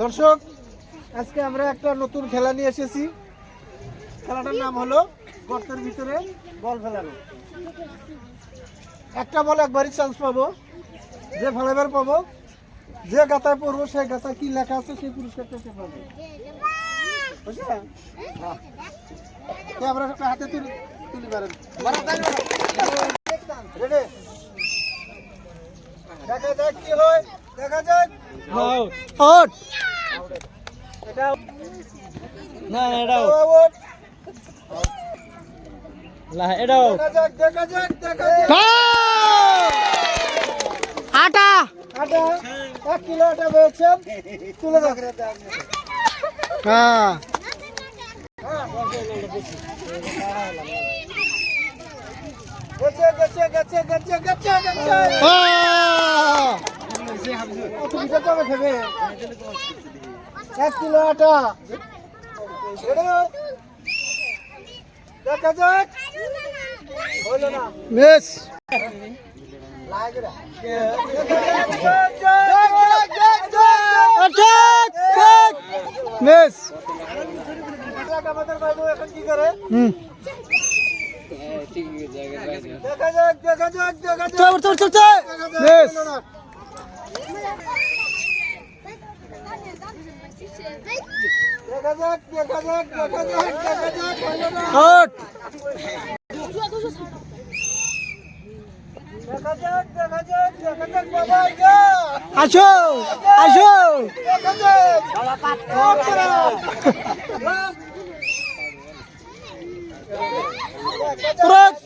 দর্শক, আজকে আমরা একটা নতুন খেলা নিয়ে এসেছি। খেলাটার নাম হলো গর্তের ভিতরে বল ফেলানো। একটা বল একবারই চান্স পাবো, যে ফেলাবার পাবো, যে গাতায় পড়বো সেই গাতা কি লেখা আছে সেই পুরস্কারটা সে পাবে। বুঝলেন? আমরা হাতে তুলি পারেন। রেডি? দেখা যাক কি হয়, দেখা যাক। আউট। এটা না এটা আউট। না এটাও দেখা যাক। আটা আটা 1 কিলো আটা পেয়েছেন, তুলে দাও। হ্যাঁ গেছে। তুমি তো কবে খাবে? 1 কিলো আটা। দেখা যাক। হলো না। মিস মিস আমাদের বাবু এখন কি করে? দেখা যাক। চল মিস দেখা যাক। হলো না। আউট দেখা যাক বাবা, যা। আসো দেখা যাক। পুরো